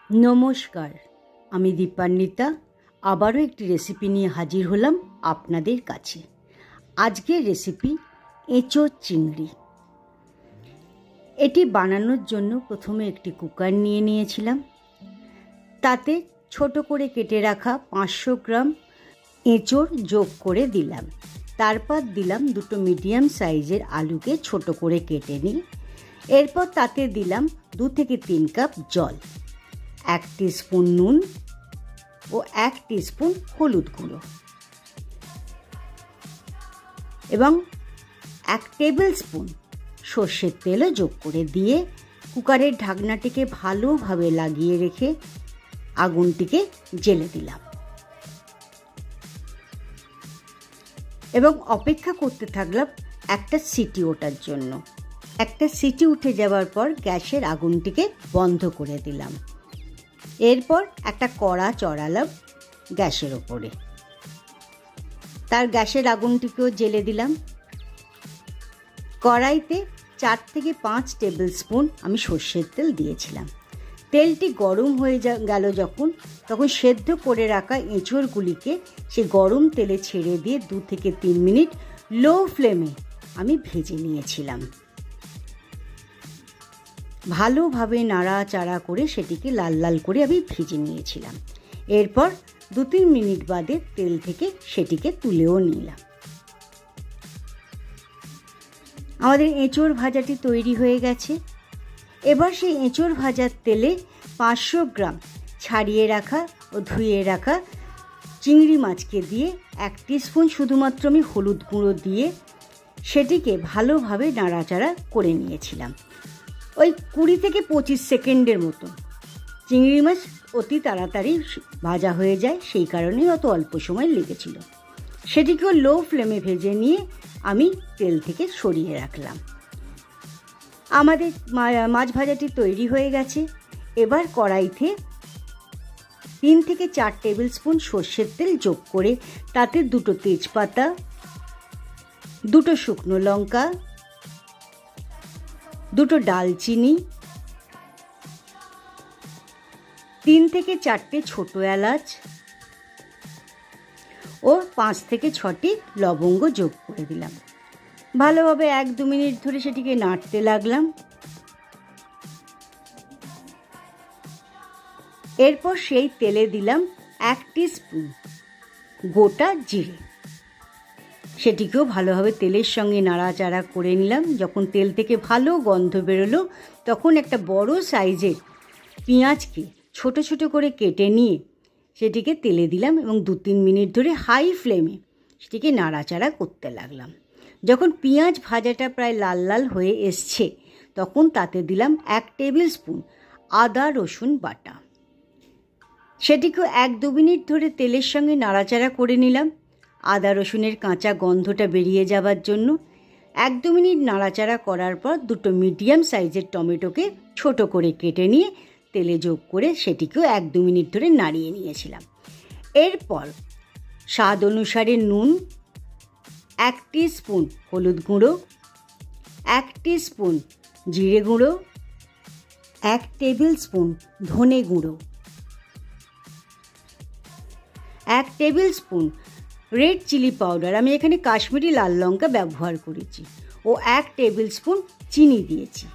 নমস্কার, আমি দীপান্বিতা আবারও একটি রেসিপি নিয়ে হাজির হলাম আপনাদের কাছে। আজকের রেসিপি এঁচোড় চিংড়ি। এটি বানানোর জন্য প্রথমে একটি কুকার নিয়ে নিয়েছিলাম। তাতে ছোট করে কেটে রাখা 500 গ্রাম এঁচোড় যোগ করে দিলাম। তারপর দিলাম দুটো মিডিয়াম সাইজের আলুকে ছোট করে কেটে নিই। এরপর তাতে দিলাম 2 থেকে 3 কাপ জল, 1 টিস্পুন নুন ও 1 টিস্পুন হলুদ গুঁড়ো এবং 1 টেবিল স্পুন সর্ষের তেলও যোগ করে দিয়ে কুকারের ঢাকনাটিকে ভালোভাবে লাগিয়ে রেখে আগুনটিকে জ্বেলে দিলাম এবং অপেক্ষা করতে থাকলাম একটা সিটি ওঠার জন্য। একটা সিটি উঠে যাওয়ার পর গ্যাসের আগুনটিকে বন্ধ করে দিলাম। এরপর একটা কড়া চড়ালাম গ্যাসের ওপরে, তার গ্যাসের আগুনটিকেও জ্বেলে দিলাম। কড়াইতে 4 থেকে 5 টেবিল স্পুন আমি সর্ষের তেল দিয়েছিলাম। তেলটি গরম হয়ে গেল যখন, তখন সেদ্ধ করে রাখা এঁচোড়গুলিকে সে গরম তেলে ছেড়ে দিয়ে 2 থেকে 3 মিনিট লো ফ্লেমে আমি ভেজে নিয়েছিলাম। ভালোভাবে নাড়াচাড়া করে সেটিকে লাল লাল করে আমি ভেজে নিয়েছিলাম। এরপর 2-3 মিনিট বাদে তেল থেকে সেটিকে তুলেও নিলাম। আমাদের এঁচোড় ভাজাটি তৈরি হয়ে গেছে। এবার সেই এঁচোড় ভাজার তেলে 500 গ্রাম ছাড়িয়ে রাখা ও ধুয়ে রাখা চিংড়ি মাছকে দিয়ে 1 টিস্পুন শুধুমাত্র আমি হলুদ গুঁড়ো দিয়ে সেটিকে ভালোভাবে নাড়াচাড়া করে নিয়েছিলাম। ওই 20 থেকে 25 সেকেন্ডের মতো। চিংড়ি মাছ অতি তাড়াতাড়ি ভাজা হয়ে যায়, সেই কারণেই অত অল্প সময় লেগেছিল। সেটিকেও লো ফ্লেমে ভেজে নিয়ে আমি তেল থেকে সরিয়ে রাখলাম। আমাদের মাছ ভাজাটি তৈরি হয়ে গেছে। এবার কড়াইতে 3 থেকে 4 টেবিল স্পুন সর্ষের তেল যোগ করে তাতে 2টো তেজপাতা, 2টো শুকনো লঙ্কা, 2টো ডালচিনি, 3 থেকে 4টে ছোট এলাচ ও 5 থেকে 6টি লবঙ্গ যোগ করে দিলাম। ভালোভাবে 1-2 মিনিট ধরে সেটিকে নাড়তে লাগলাম। এরপর সেই তেলে দিলাম 1 টিস্পুন গোটা জিরে। সেটিকেও ভালোভাবে তেলের সঙ্গে নাড়াচাড়া করে নিলাম। যখন তেল থেকে ভালো গন্ধ বেরোলো, তখন একটা বড় সাইজের পেঁয়াজকে ছোট ছোট করে কেটে নিয়ে সেটিকে তেলে দিলাম এবং 2-3 মিনিট ধরে হাই ফ্লেমে সেটিকে নাড়াচাড়া করতে লাগলাম। যখন পেঁয়াজ ভাজাটা প্রায় লাল লাল হয়ে এসছে, তখন তাতে দিলাম 1 টেবিল স্পুন আদা রসুন বাটা। সেটিকেও 1-2 মিনিট ধরে তেলের সঙ্গে নাড়াচাড়া করে নিলাম আদা রসুনের কাঁচা গন্ধটা বেরিয়ে যাবার জন্য। 1-2 মিনিট নাড়াচাড়া করার পর 2টো মিডিয়াম সাইজের টমেটোকে ছোট করে কেটে নিয়ে তেলে যোগ করে সেটিকেও 1-2 মিনিট ধরে নাড়িয়ে নিয়েছিলাম। এরপর স্বাদ অনুসারে নুন, 1 টিস্পুন হলুদ গুঁড়ো, 1 টিস্পুন জিরে গুঁড়ো, 1 টেবিল স্পুন ধনে গুঁড়ো, 1 tablespoon red chilli powder, আমি এখানে কাশ্মীরি লাল লঙ্কা ব্যবহার করেছি, ও 1 টেবিল স্পুন চিনি দিয়েছি।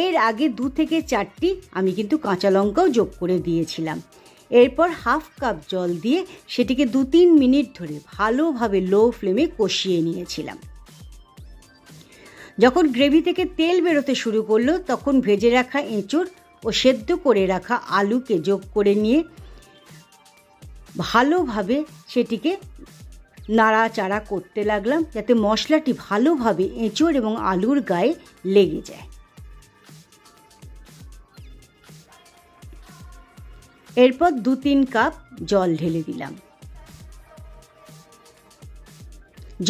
এর আগে 2 থেকে 4টি আমি কিন্তু কাঁচা লঙ্কাও যোগ করে দিয়েছিলাম। এরপর 1/2 কাপ জল দিয়ে সেটিকে 2-3 মিনিট ধরে ভালোভাবে লো ফ্লেমে কষিয়ে নিয়েছিলাম। যখন গ্রেভি থেকে তেল বেরোতে শুরু করলো, তখন ভেজে রাখা এঁচোড় ও সেদ্ধ করে রাখা আলুকে যোগ করে নিয়ে ভালোভাবে সেটিকে নাড়াচাড়া করতে লাগলাম, যাতে মশলাটি ভালোভাবে এঁচোড় এবং আলুর গায়ে লেগে যায়। এরপর 2-3 কাপ জল ঢেলে দিলাম।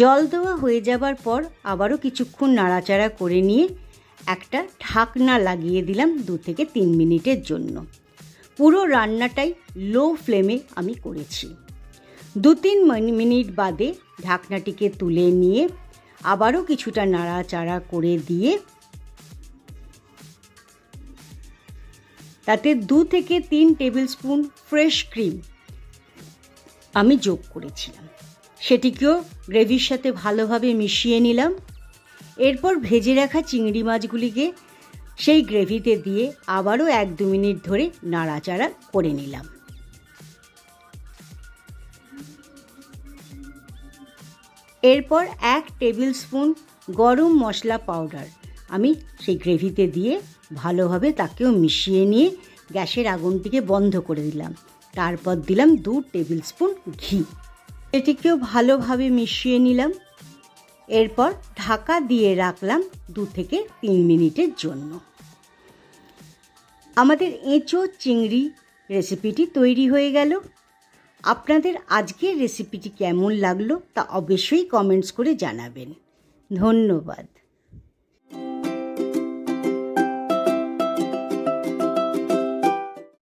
জল দেওয়া হয়ে যাবার পর আবারও কিছুক্ষণ নাড়াচাড়া করে নিয়ে একটা ঢাকনা লাগিয়ে দিলাম 2 থেকে 3 মিনিটের জন্য। পুরো রান্নাটাই লো ফ্লেমে আমি করেছি। 2-3 মিনিট বাদে ঢাকনাটিকে তুলে নিয়ে আবারও কিছুটা নাড়াচাড়া করে দিয়ে তাতে 2 থেকে 3 টেবিল স্পুন ফ্রেশ ক্রিম আমি যোগ করেছিলাম। সেটিকেও গ্রেভির সাথে ভালোভাবে মিশিয়ে নিলাম। এরপর ভেজে রাখা চিংড়ি মাছগুলিকে সেই গ্রেভিতে দিয়ে আবারও 1-2 মিনিট ধরে নাড়াচাড়া করে নিলাম। এরপর 1 টেবিল স্পুন গরম মশলা পাউডার আমি সেই গ্রেভিতে দিয়ে ভালোভাবে তাকেও মিশিয়ে নিয়ে গ্যাসের আগুনটিকে বন্ধ করে দিলাম। তারপর দিলাম 2 টেবিল স্পুন ঘি, এটিকেও ভালোভাবে মিশিয়ে নিলাম। এরপর ঢাকা দিয়ে রাখলাম 2 থেকে 3 মিনিটের জন্য। আমাদের এঁচোড় চিংড়ি রেসিপিটি তৈরি হয়ে গেল। আপনাদের আজকের রেসিপিটি কেমন লাগলো তা অবশ্যই কমেন্টস করে জানাবেন। ধন্যবাদ।